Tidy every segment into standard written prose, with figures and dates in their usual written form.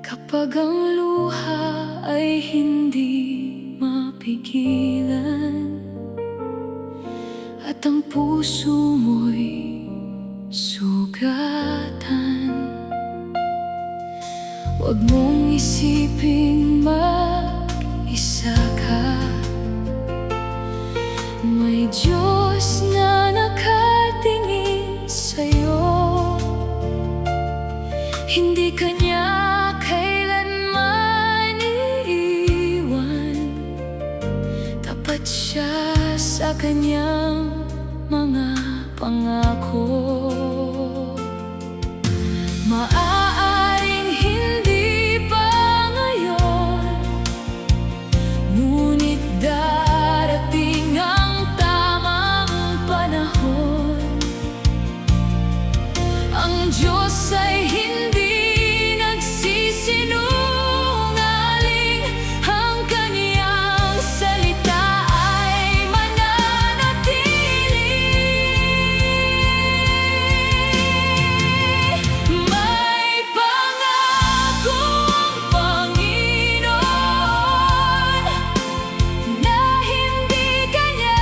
Kapag ang luha ay hindi mapigilan at ang puso mo'y sugatan, huwag mong isiping mag-isa ka. May Diyos na nakatingin sa'yo. Hindi ka niya kailanman iiwan. Tapat siya sa kanyang mga pangako. Maaaring hindi pa ngayon, ngunit darating ang tamang panahon. Ang Diyos ay hindi nagsisinungaling. Ang Kanyang salita ay mananatili. May pangako ang Panginoon na hindi Kanya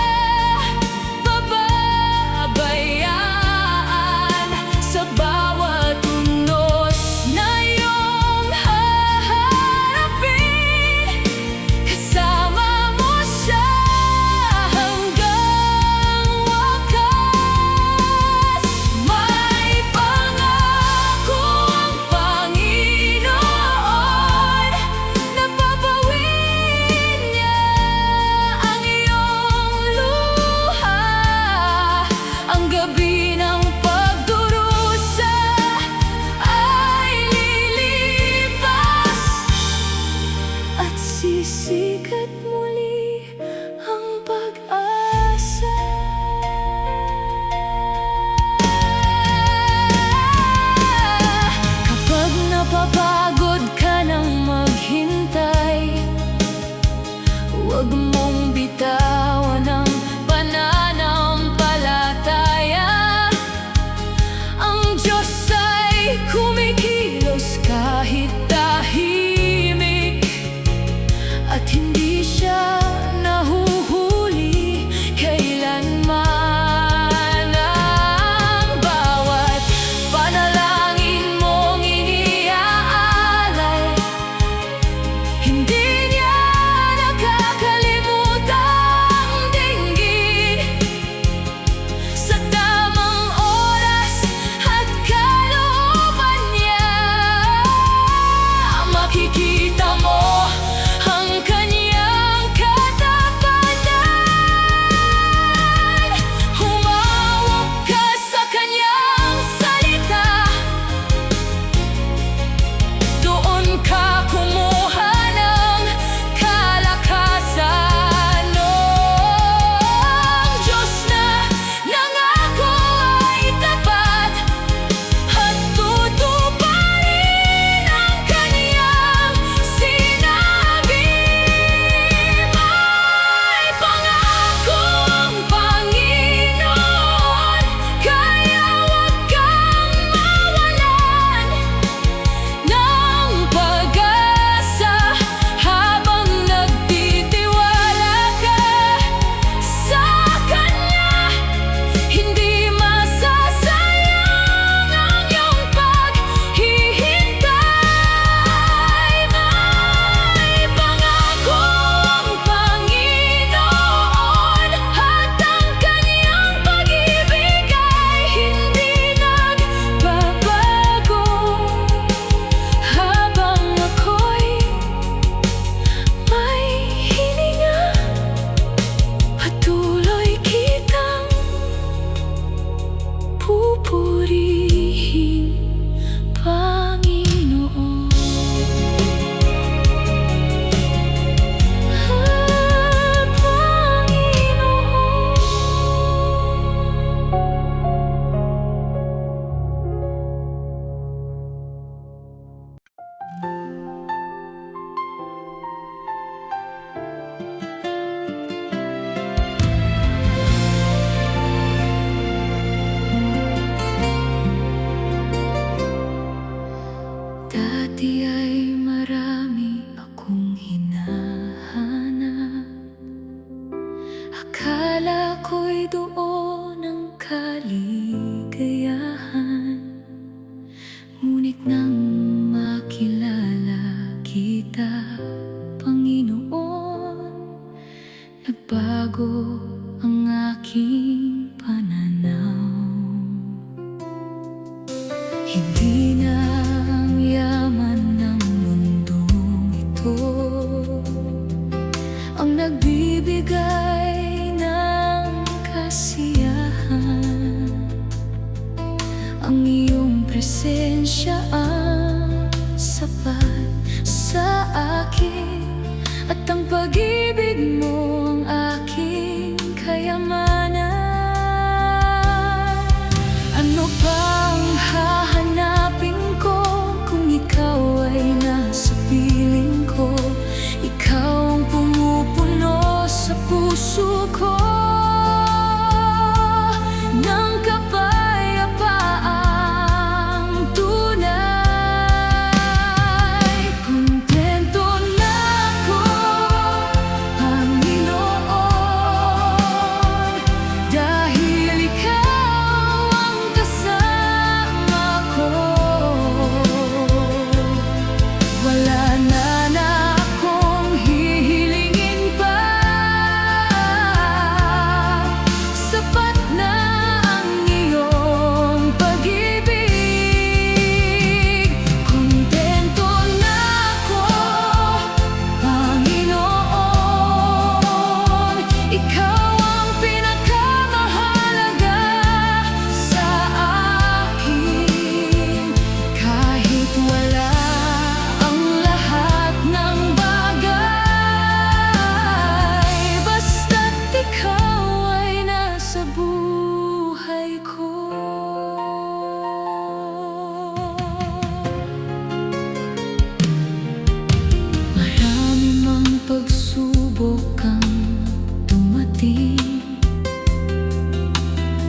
pababayaan. Sa bawat unos na iyong haharapin, kasama mo siya hanggang wakas. May pangako ang Panginoon na papawin niya ang iyong luha. Ang gabi ng pagdurusa ay lilipas at sisikat muli ang pag-asa. Kapag napapagod ka ng maghintay, huwag mong bitawan ang pananampalataya. Ang Diyos ay kumikilos kahit tahimik, at hindi siya nahuhuli kailanman. Ang bawat panalangin mong iniaalay, hindi niya nakakalimutang dinggin. Sa tamang oras at kalooban niya, makikita mo ang Kanyang katapatan. Humawak ka sa Kanyang salita, doon ka kumuha ng kalakasan. Ang Diyos na nangako ay tapat at tutuparin ang Kanyang sinabi. May pangako ang Panginoon, kaya huwag kang mawalan ng pag-asa habang nagtitiwala ka sa Kanya. Hindi masasayang ang iyong paghihintay. May pangako ang Panginoon, at ang Kanyang pag-ibig ay hindi nagbabago. Habang ako'y may hininga, patuloy kitang pupurihin, Panginoon. Dati ay marami akong hinahanap. Akala ko'y doon ang kaligayahan, ngunit nang makilala kita, Panginoon, nagbago ang aking pananaw. Hindi na ang yaman ng mundong ito ang nagbibigay ng kasiyahan. Ang iyong presensya ang sapat sa akin, at ang pag-ibig mo ang aking kayamanan. Ano pang hahanapin ko kung ikaw ay nasa piling ko? Ikaw ang pumupuno sa puso ko ng kapayapaang tunay. Kontento na ako, Panginoon, dahil ikaw ang kasama ko. Wala na akong hihilingin pa, sapat na ang iyong pag-ibig. Kontento na ako, Panginoon, ikaw ang pinakamahalaga sa akin. Kahit wala ang lahat ng bagay, basta't ikaw ay nasa buhay ko. Marami mang pagsubok ang dumating,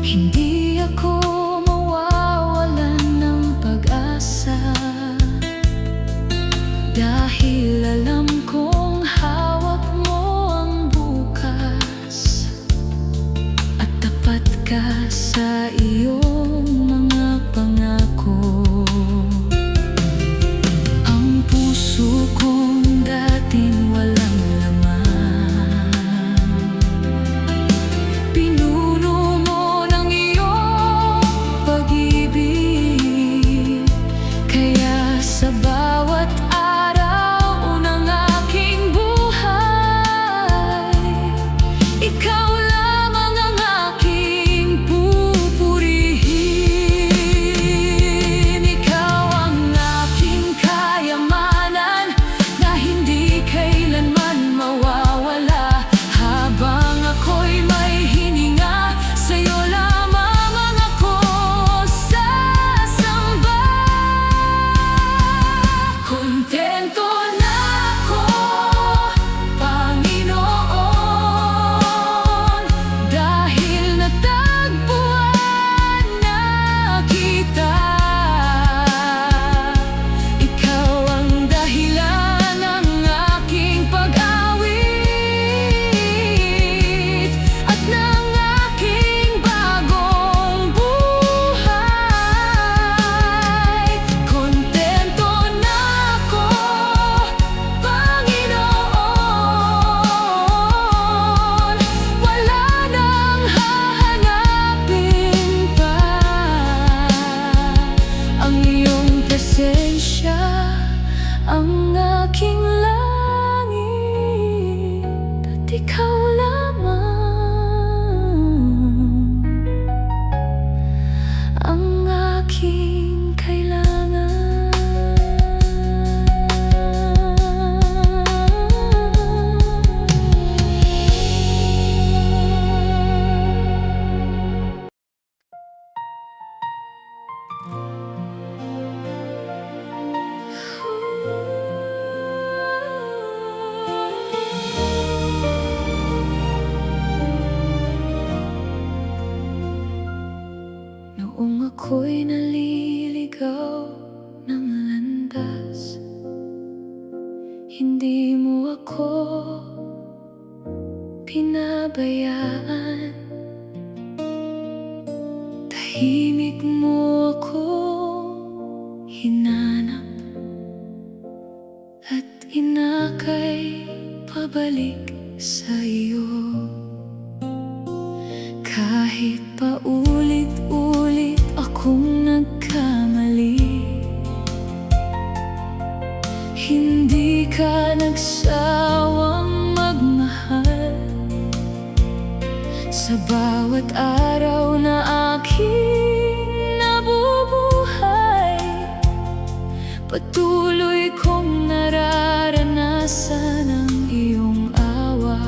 hindi ako mawawalan ng pag-asa, dahil alam kong hawak mo ang bukas, at tapat ka sa iyong mga pangako. Ang puso kong dating walang laman, pinuno mo ng iyong pag-ibig. Kaya sa bawat araw ng aking buhay, ikaw lamang ang aking pupurihin. Ikaw ang aking kayamanan na hindi kailanman mawawala. Habang ako'y may hininga, sa'yo lamang ako sasamba. Kontento na ako, Panginoon, dahil natagpuan na kita. Ikaw ang dahilan ng aking pag-awit at ng aking bagong buhay. Kontento na ako, pinabayaan. Tahimik mo ako hinanap at inakay pabalik sa iyo. Kahit paulit-ulit akong nagkamali, hindi ka nagsawang magmahal. Sa bawat araw na aking nabubuhay, patuloy kong nararanasan ang iyong awa.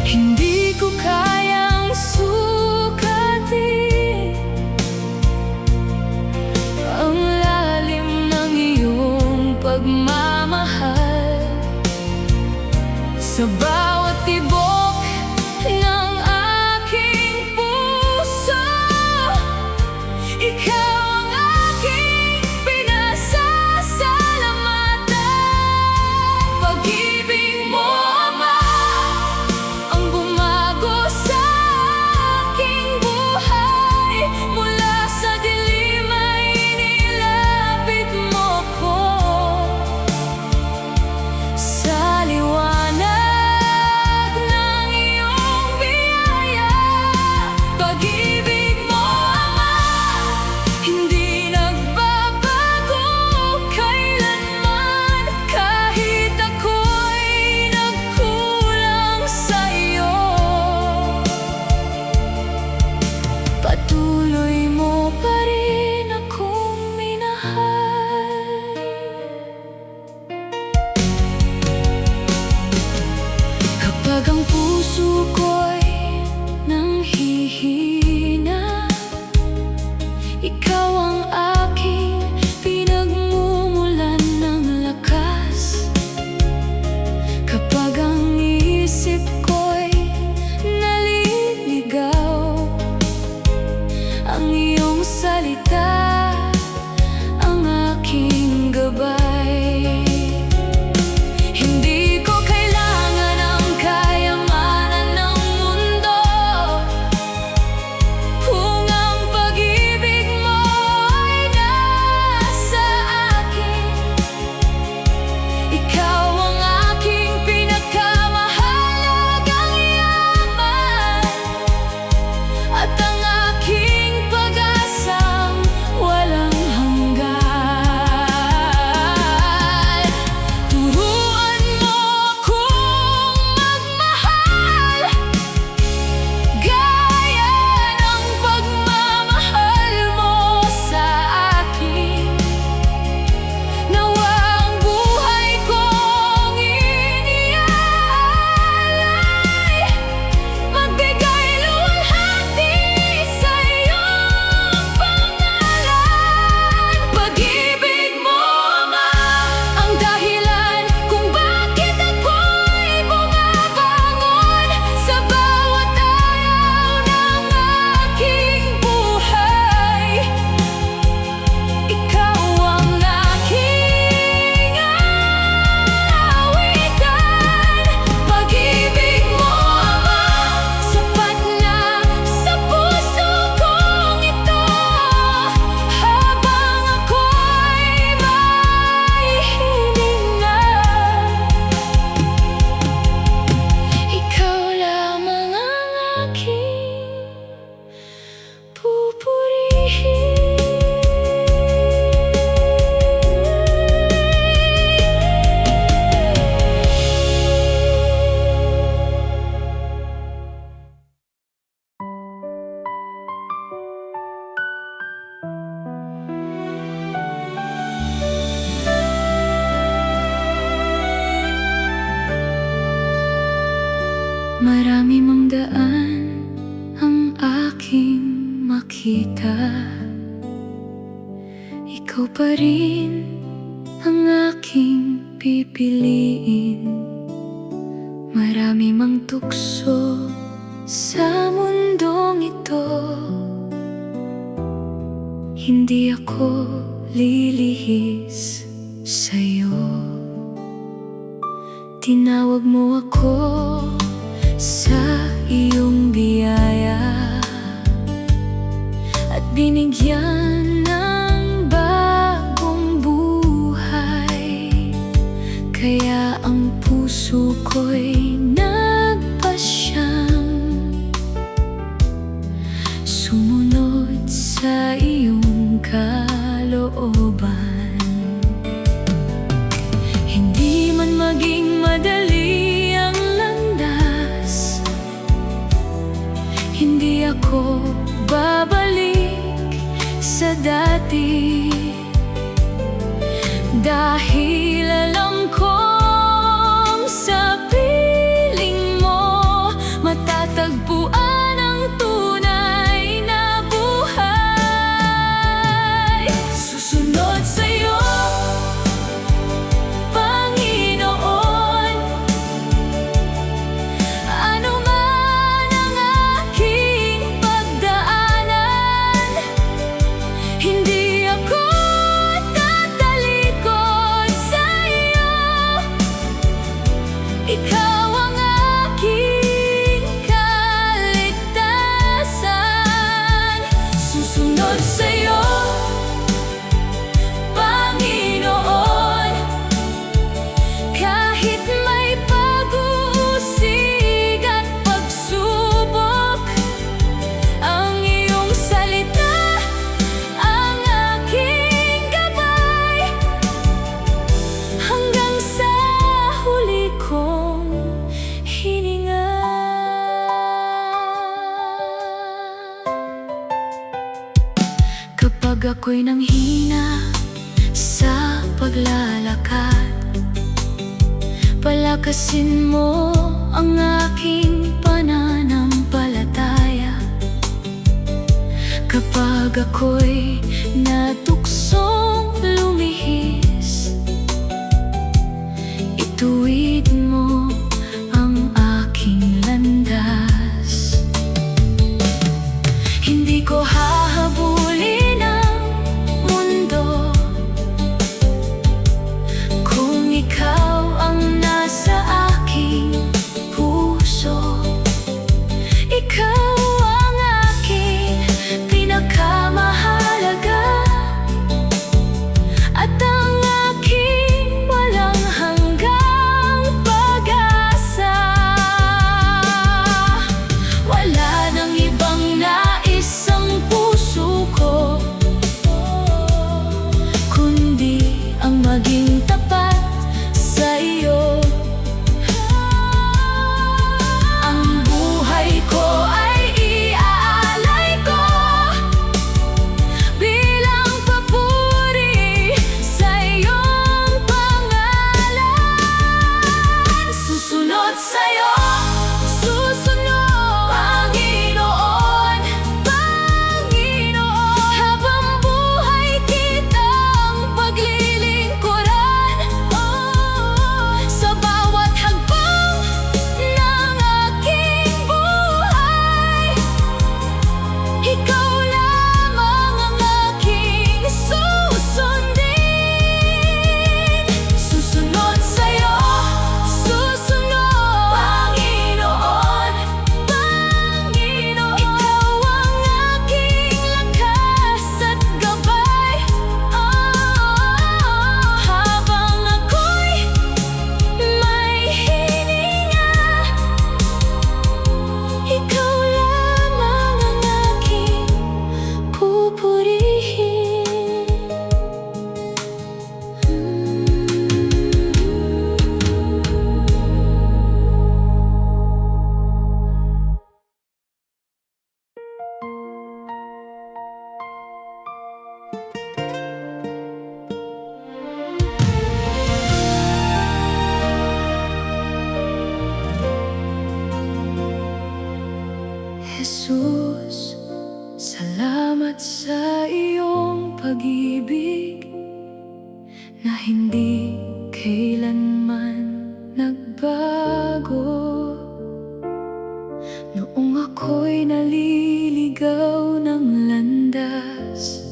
Hindi ko kayang sukatin ang lalim ng iyong pagmamahal. Sa bawat tibok ng aking puso, ikaw ang aking pinasasalamatan. Pag-ibig mo, Ama, ang bumago sa aking buhay. Mula sa dilim ay nilapit mo ko sa liwanag ng iyong biyaya. Pag-ibig mo, Ama, hindi nagbabago kailanman. Kahit ako'y nagkulang sa iyo, patuloy mo pa rin akong minahal. Kapag ang puso ko'y nanghihina, ikaw ang aking pinagmumulan ng lakas. Kapag ang isip ko'y naliligaw, ang iyong salita ang aking gabay. Hindi ko kailangan ang kayamanan ng mundo kung ang pag-ibig mo ay nasa akin. Ikaw ang aking pinakamahalagang yaman at ang aking pag-asang walang hanggan. Turuan mo akong magmahal gaya ng pagmamahal mo sa akin. Nawa ang buhay kong iniaalay, magbigay luwalhati sa iyong pangalan. Pag-ibig mo, Ama, ang dahilan kung bakit ako'y bumabangon sa bawat araw ng aking buhay. Ikaw ang aking awitan. Pag-ibig mo, Ama, sapat na sa puso kong ito. Habang ako'y may hininga, ikaw lamang ang aking pupurihin. Marami mang daan ang aking makita, ikaw pa rin ang aking pipiliin. Marami mang tukso sa mundong ito, hindi ako lilihis sa'yo. Tinawag mo ako sa iyong biyaya at binigyan ng bagong buhay. Kaya ang puso ko'y nagpasyang sumunod sa iyong kalooban. Hindi man maging madali ang landas, hindi ako babalik sa dati, dahil alam kong sa piling mo matatagpuan ang tunay na buhay. Susunod sa'yo, Panginoon, ano man ang aking pagdaanan. Hindi ako tatalikod sa'yo, ikaw ang aking kaligtasan. Susunod sa'yo, Panginoon, kahit may pag-uusig at pagsubok, ang iyong salita ang aking gabay, hanggang sa huli kong hininga. Kapag ako'y nanghina sa paglalakad, palakasin mo ang aking pananampalataya. Kapag ako'y natuksong lumihis, ituwid mo ang aking landas. Hindi ko hahabulin ang mundo kung ikaw ang nasa aking puso. Ikaw ang aking pinakamahalaga at ang aking walang hanggang pag-asa. Wala nang ibang nais ang puso ko, kundi ang maging tapat sa iyo. Ang buhay ko ay iaalay ko bilang papuri sa iyong pangalan. Susunod sa'yo, susunod, Panginoon, Panginoon, habang buhay kitang paglilingkuran. Sa bawat hakbang ng aking buhay, ikaw lamang ang aking susundin. Susunod sa'yo, susunod, Panginoon, Panginoon, ikaw ang aking lakas at gabay. Habang ako'y may hininga, ikaw lamang ang aking pupurihin. Jesus, salamat sa iyong pag-ibig na hindi kailanman nagbago. Noong ako'y naliligaw ng landas,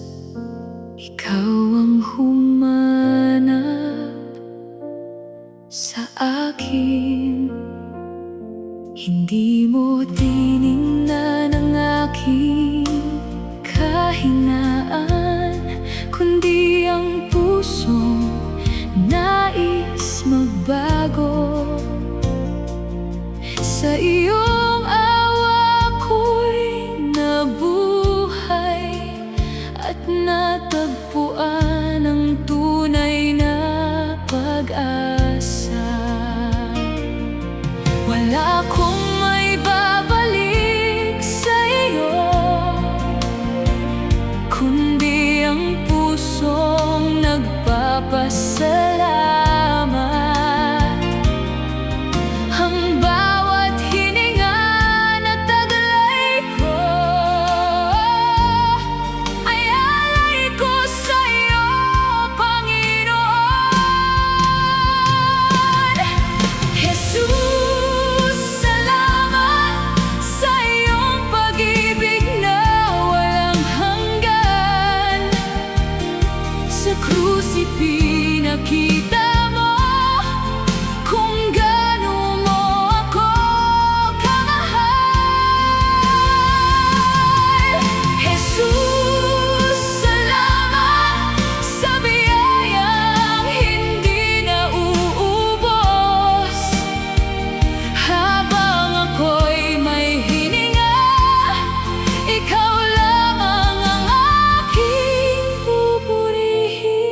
ikaw ang humanap sa akin. nakita mo kung gaano mo ako kamahal. Jesus, salamat sa biyayang hindi nauubos. Habang ako'y may hininga, ikaw lamang ang aking pupurihin.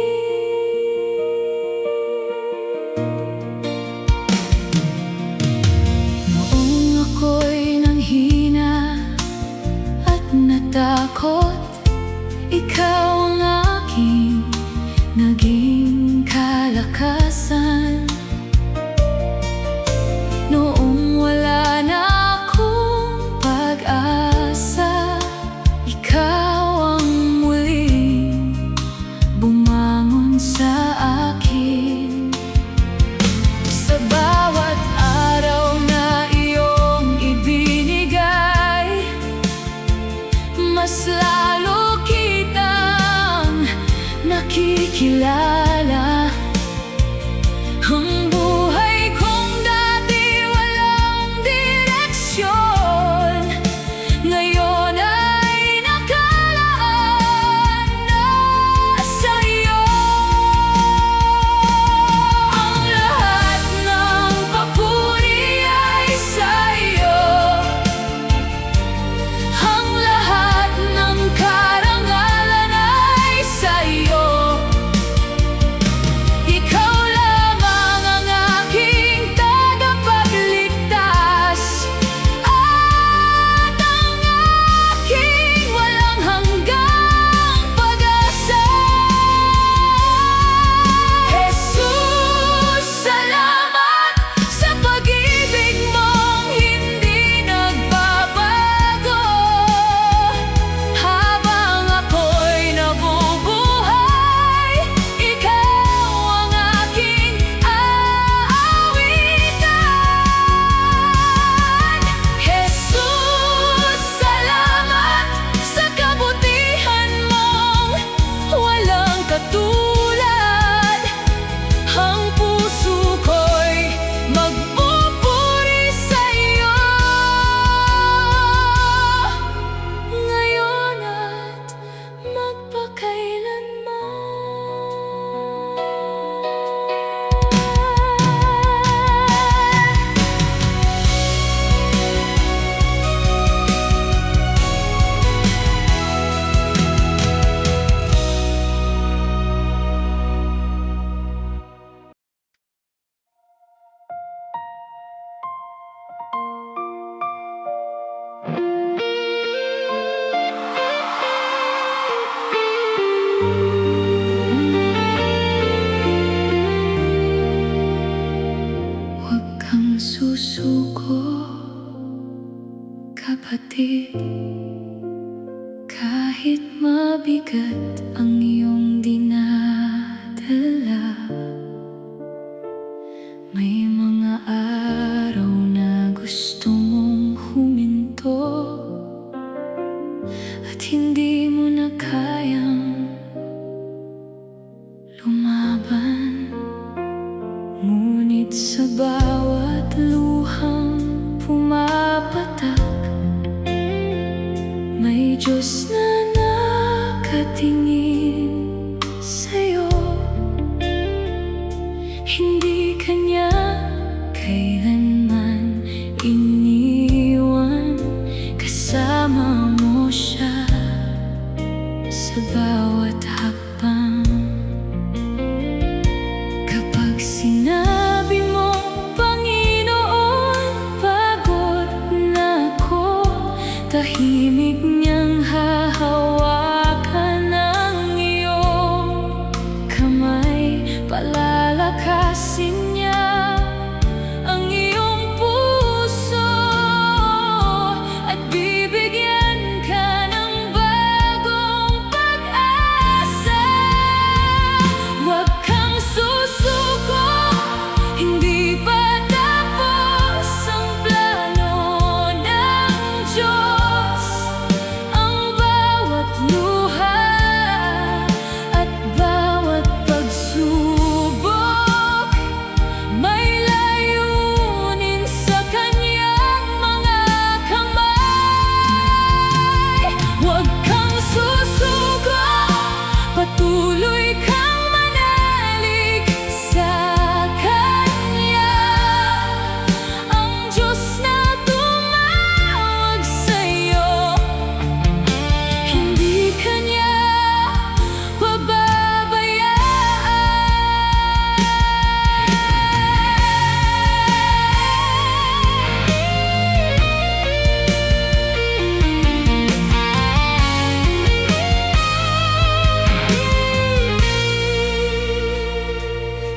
Noong ako'y nanghina at natakot, ikaw ang aking naging kalakasan. Noong wala na akong pag-asa, ikaw ang muling bumangon sa akin. Sa bawat araw na iyong ibinigay, mas lalo kitang nakikilala. Ang buhay kong dati walang direksyon, ngayon ay nakalaan na sa iyo. Ang lahat ng papuri ay sa iyo, ang lahat ng karangalan ay sa iyo. Ikaw lamang ang aking tagapagligtas at ang aking walang hanggang pag-asa. Jesus, salamat sa pag-ibig mong hindi nagbabago. Habang ako'y nabubuhay, ikaw ang aking aawitan. Jesus, salamat sa kabutihan mong walang katulad. Ang puso ko'y magpupuri sa iyo, ngayon at huwag kang susuko, kapatid. Kahit mabigat ang iyong dinadala, may mga araw na gusto mong huminto at hindi mo na kayang lumaban. Ngunit sa bawat luhang pumapatak, may Diyos na nakatingin sa'yo. Hindi ka niya kailanman iniwan, kasama mo siya sa bawat hakbang. Kapag sinabi mo, Panginoon, pagod na ako, tahimik niyang hahawakan ang iyong kamay. Palalakasin niya ang iyong puso at bibigyan ka ng bagong pag-asa. Huwag kang susuko, hindi pa tapos ang plano ng Diyos. Ang bawat luha at bawat pagsubok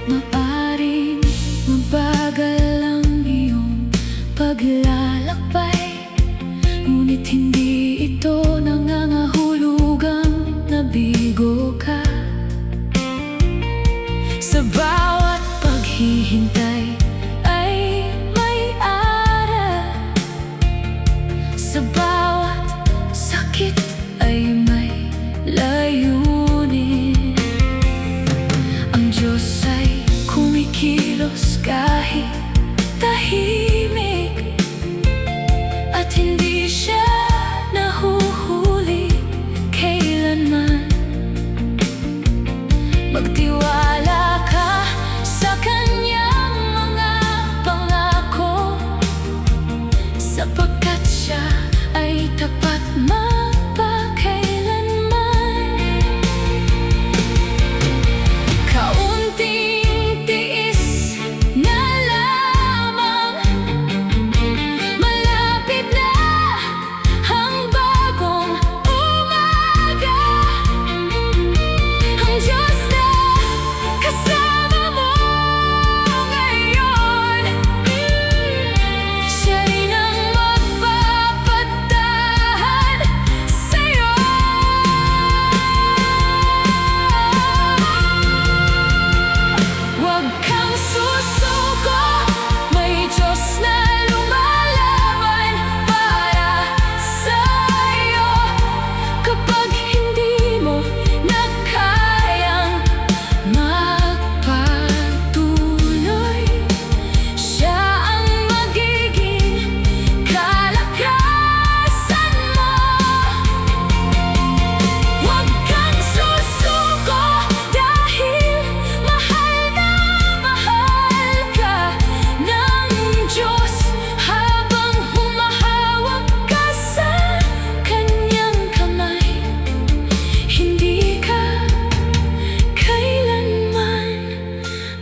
Maaring mabagal ang iyong paglalakbay, ngunit hindi ito nangangahulugang nabigo ka. Sa bawat paghihintay ay may aral, sa bawat sakit ay may layunin. Ang Diyos ay kumikilos kahit tahimik, at hindi siya nahuhuli kailanman. Magtiwala ka sa kanyang mga pangako, sapagkat siya ay tapat magpakailanman. Kaunting tiis na lamang, malapit na ang bagong umaga. Ang Diyos na kasama mo ngayon, siya rin ang magpapatahan sa'yo. Huwag kang susuko, may Diyos na lumalaban para sa'yo. Kapag hindi mo na kayang magpatuloy, siya ang magiging kalakasan mo. Huwag kang susuko dahil mahal na mahal ka ng Diyos. Habang humahawak ka sa kanyang kamay, hindi ka kailanman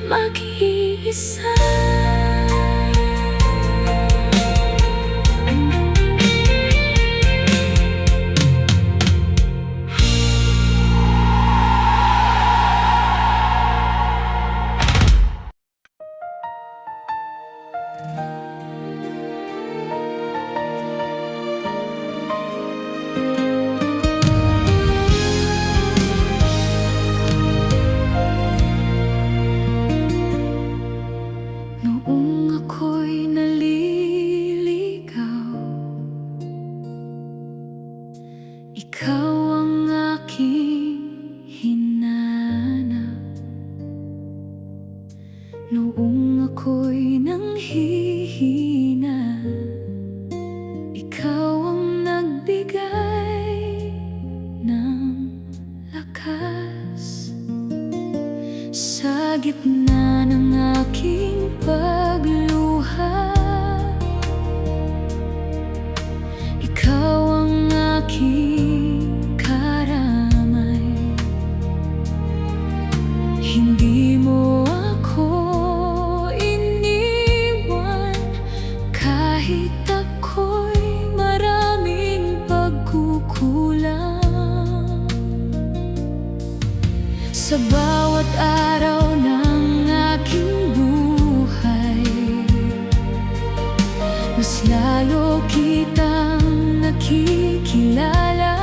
mag-iisa. Noong ako'y naliligaw, ikaw ang aking hinanap. Noong ako'y nanghihina, ikaw ang nagbigay ng lakas. Sa gitna ng aking pagluha, ikaw ang aking karamay. Hindi mo ako iniwan kahit ako'y maraming pagkukulang. Sa bawat araw ng aking buhay, mas lalo kitang nakikilala.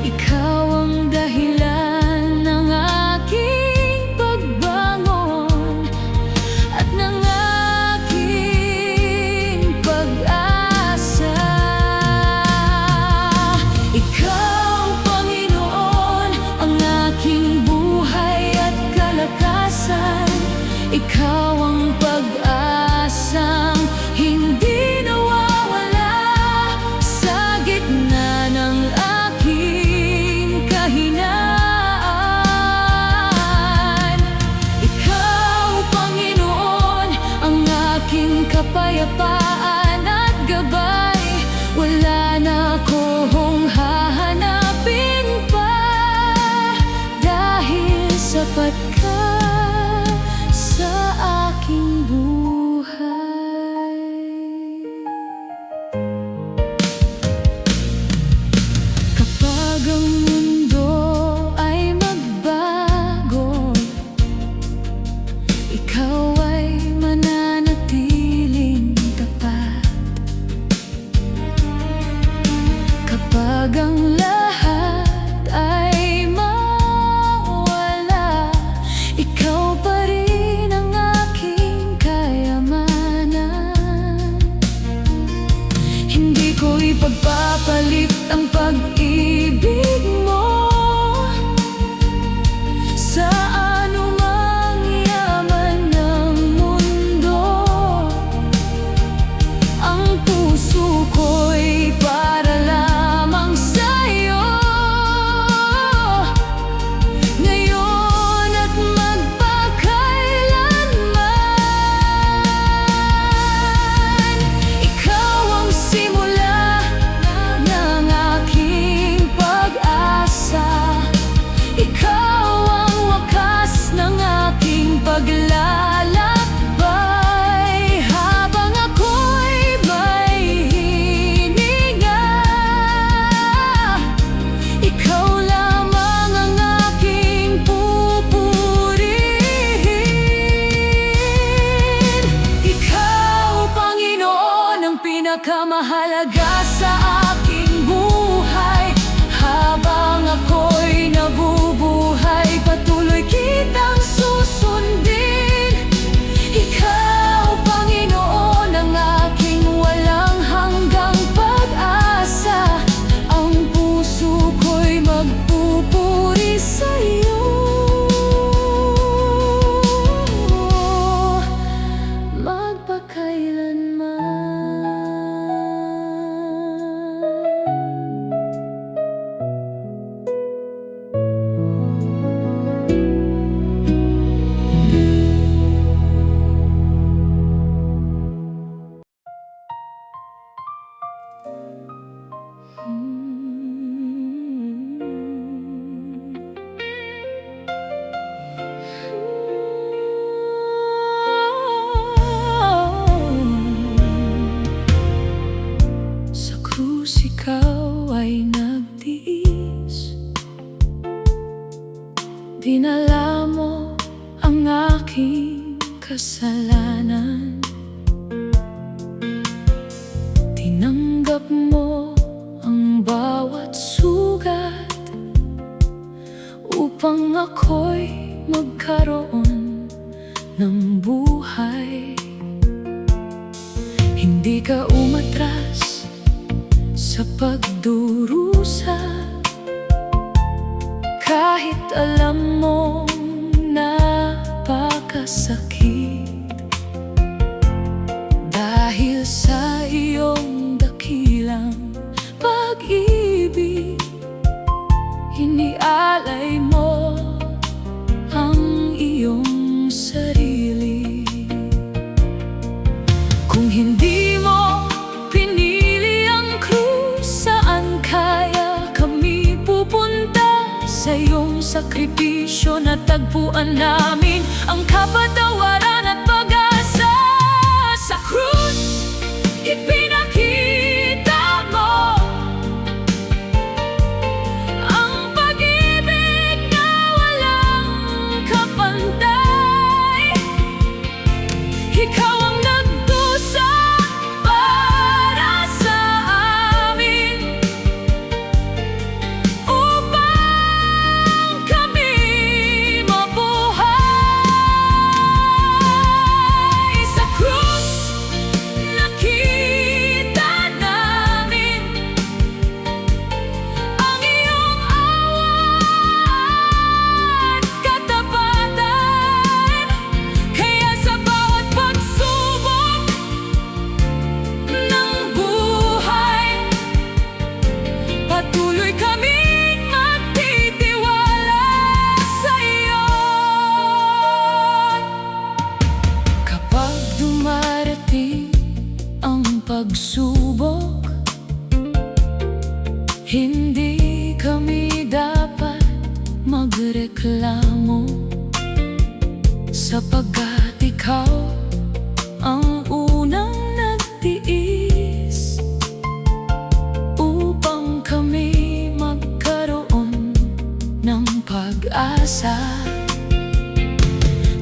Ikaw ang dahilan ng aking pagbangon at ng aking pag-asa. Ikaw, Panginoon, ang aking buhay at kalakasan. Ikaw ang pag-asang hindi nawawala sa gitna ng aking kahinaan. Ikaw, Panginoon, ang aking kapayapaan at gabay. Wala na akong hahanapin pa, dahil sapat ka sa aking buhay. Kapag ang mundo ay magbago, pinakamahalaga sa aking buhay. Habang ako'y nabubuhay, patuloy kitang susundin. Ikaw, Panginoon, ang aking walang hanggang pag-asa. Ang puso ko'y magpupuri sa'yo magpakailanman. Sa krus ikaw ay nagtiis, dinala mo ang aking kasalanan. Tinanggap mo ang bawat sugat upang ako'y magkaroon ng buhay. Hindi ka umatras sa pagdurusa, kahit alam mong napakasakit. Dahil sa iyong dakilang pag-ibig, inialay mo ang iyong sarili. Kung hindi mo pinili ang krus, saan kaya kami pupunta? Sa iyong sakripisyo natagpuan namin ang kapatawaran at pag-asa. Sa krus, ipinakita mo ang pag-ibig na walang kapantay. Ikaw ang nagdusa para sa amin, upang kami mabuhay. Sa krus, nakita namin ang iyong awa at katapatan. Kaya sa bawat pagsubok ng buhay, patuloy kaming magtitiwala sa iyo. Kapag dumarating ang pagsubok, hindi kami dapat magreklamo, sapagkat ikaw ang unang nagtiis upang kami magkaroon ng pag-asa.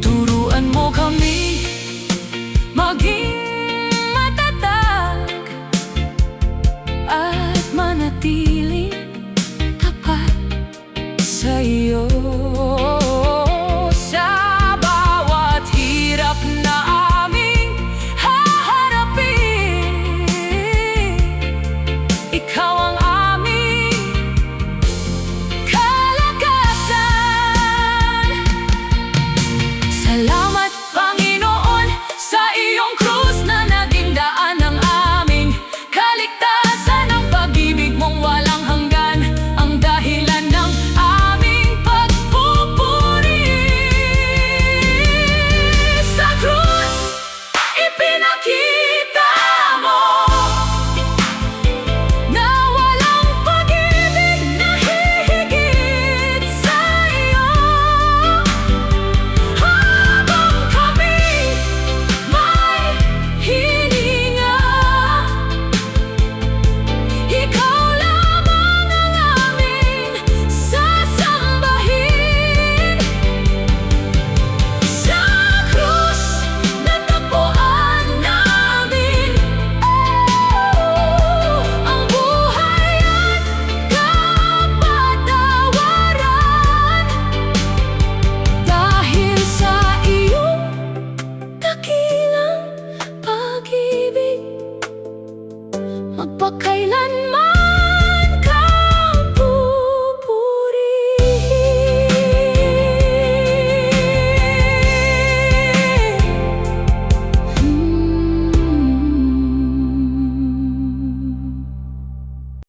Turuan mo kami maging matatag at manatiling tapat sa iyo. Sa bawat hirap na aming haharapin, ikaw ang aming kalakasan. Salamat, Panginoon. magpakailanman.